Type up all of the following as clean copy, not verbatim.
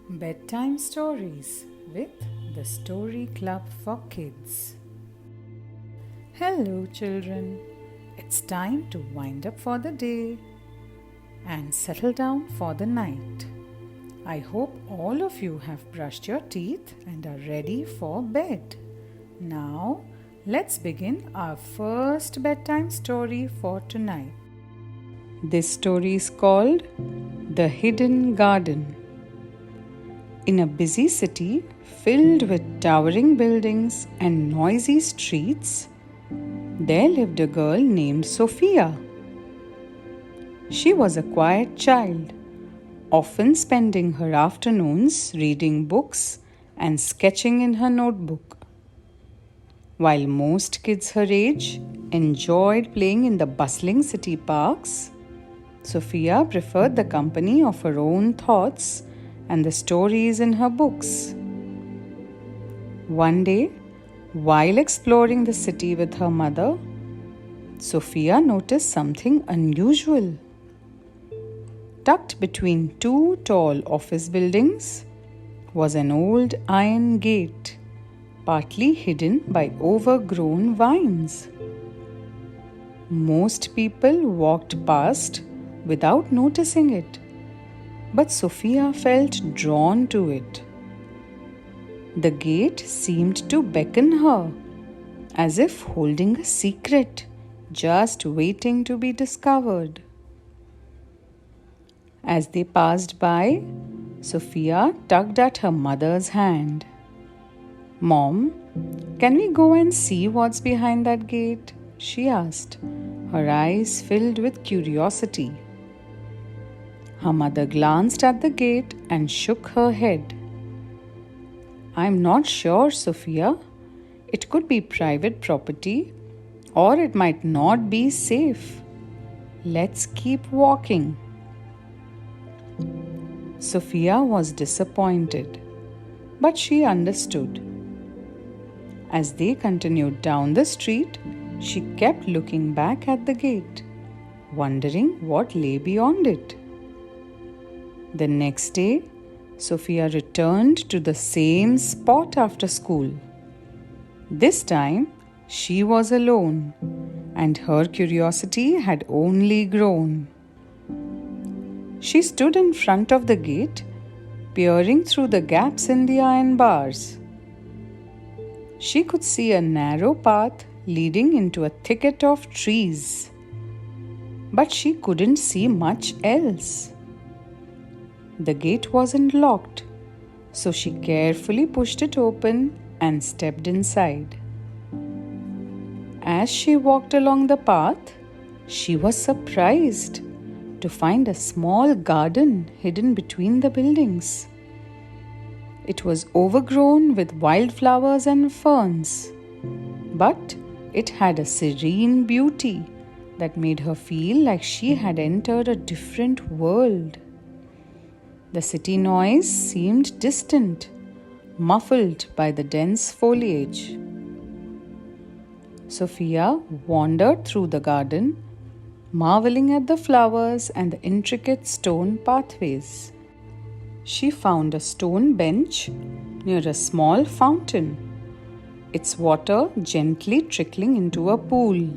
Bedtime Stories with the Story Club for Kids. Hello, children. It's time to wind up for the day and settle down for the night. I hope all of you have brushed your teeth and are ready for bed. Now, let's begin our first bedtime story for tonight. This story is called The Hidden Garden. In a busy city filled with towering buildings and noisy streets, there lived a girl named Sofia. She was a quiet child, often spending her afternoons reading books and sketching in her notebook. While most kids her age enjoyed playing in the bustling city parks, Sofia preferred the company of her own thoughts and the stories in her books. One day, while exploring the city with her mother, Sofia noticed something unusual. Tucked between two tall office buildings was an old iron gate, partly hidden by overgrown vines. Most people walked past without noticing it, but Sofia felt drawn to it. The gate seemed to beckon her, as if holding a secret, just waiting to be discovered. As they passed by, Sofia tugged at her mother's hand. "Mom, can we go and see what's behind that gate?" she asked, her eyes filled with curiosity. Her mother glanced at the gate and shook her head. "I'm not sure, Sofia. It could be private property, or it might not be safe. Let's keep walking." Sofia was disappointed, but she understood. As they continued down the street, she kept looking back at the gate, wondering what lay beyond it. The next day, Sofia returned to the same spot after school. This time, she was alone, and her curiosity had only grown. She stood in front of the gate, peering through the gaps in the iron bars. She could see a narrow path leading into a thicket of trees, but she couldn't see much else. The gate wasn't locked, so she carefully pushed it open and stepped inside. As she walked along the path, she was surprised to find a small garden hidden between the buildings. It was overgrown with wildflowers and ferns, but it had a serene beauty that made her feel like she had entered a different world. The city noise seemed distant, muffled by the dense foliage. Sofia wandered through the garden, marveling at the flowers and the intricate stone pathways. She found a stone bench near a small fountain, its water gently trickling into a pool.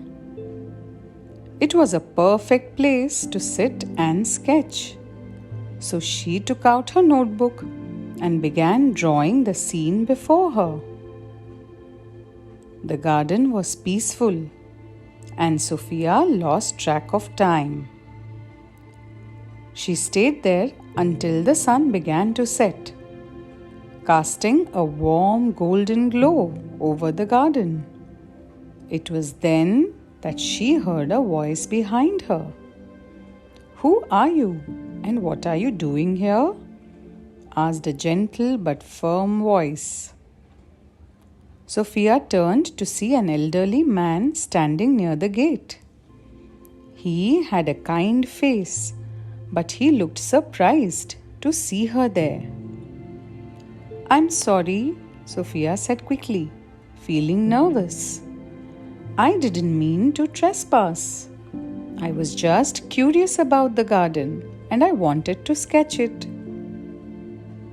It was a perfect place to sit and sketch. So she took out her notebook and began drawing the scene before her. The garden was peaceful, and Sofia lost track of time. She stayed there until the sun began to set, casting a warm golden glow over the garden. It was then that she heard a voice behind her. "Who are you? And what are you doing here?" asked a gentle but firm voice. Sofia turned to see an elderly man standing near the gate. He had a kind face, but he looked surprised to see her there. "I'm sorry," Sofia said quickly, feeling nervous. "I didn't mean to trespass. I was just curious about the garden and I wanted to sketch it."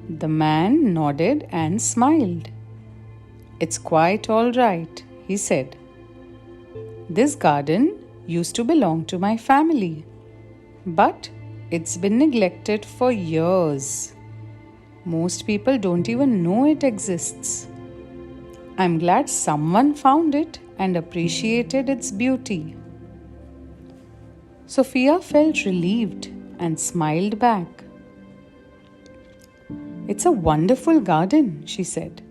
The man nodded and smiled. "It's quite all right," he said. "This garden used to belong to my family, but it's been neglected for years. Most people don't even know it exists. I'm glad someone found it and appreciated its beauty." Sophia felt relieved and smiled back. "It's a wonderful garden," she said.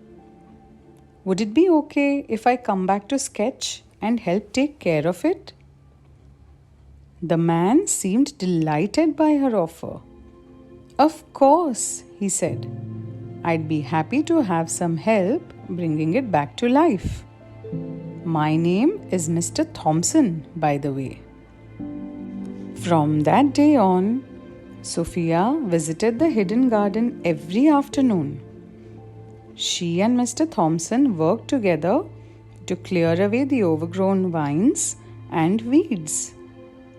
"Would it be okay if I come back to sketch and help take care of it?" The man seemed delighted by her offer. "Of course," he said. "I'd be happy to have some help bringing it back to life. My name is Mr. Thompson, by the way." From that day on, Sophia visited the hidden garden every afternoon. She and Mr. Thompson worked together to clear away the overgrown vines and weeds,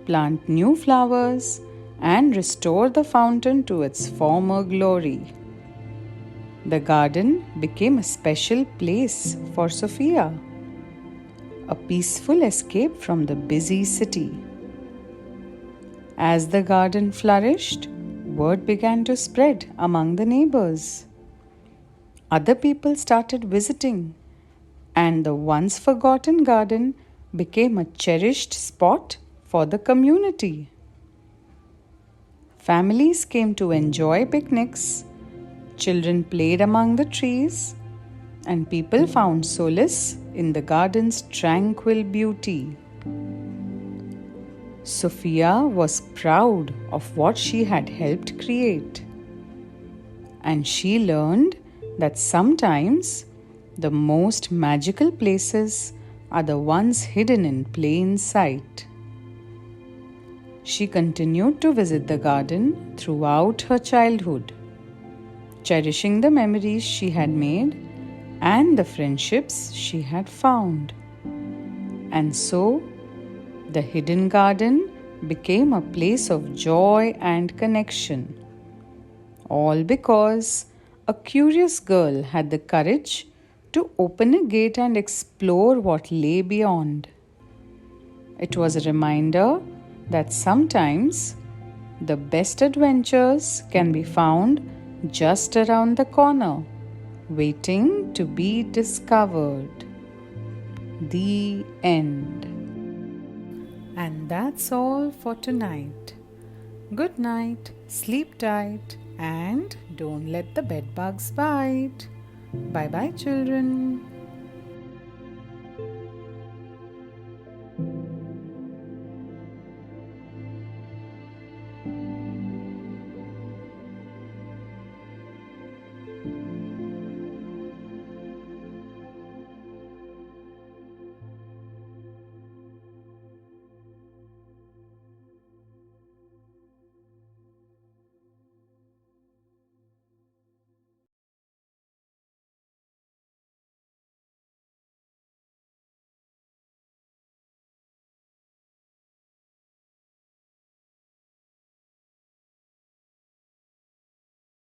plant new flowers, and restore the fountain to its former glory. The garden became a special place for Sophia, a peaceful escape from the busy city. As the garden flourished, word began to spread among the neighbors. Other people started visiting, and the once forgotten garden became a cherished spot for the community. Families came to enjoy picnics, children played among the trees, and people found solace in the garden's tranquil beauty. Sophia was proud of what she had helped create, and she learned that sometimes the most magical places are the ones hidden in plain sight. She continued to visit the garden throughout her childhood, cherishing the memories she had made and the friendships she had found. And so, the hidden garden became a place of joy and connection, all because a curious girl had the courage to open a gate and explore what lay beyond. It was a reminder that sometimes the best adventures can be found just around the corner, waiting to be discovered. The end. And that's all for tonight. Good night, sleep tight, and don't let the bed bugs bite. Bye bye, children.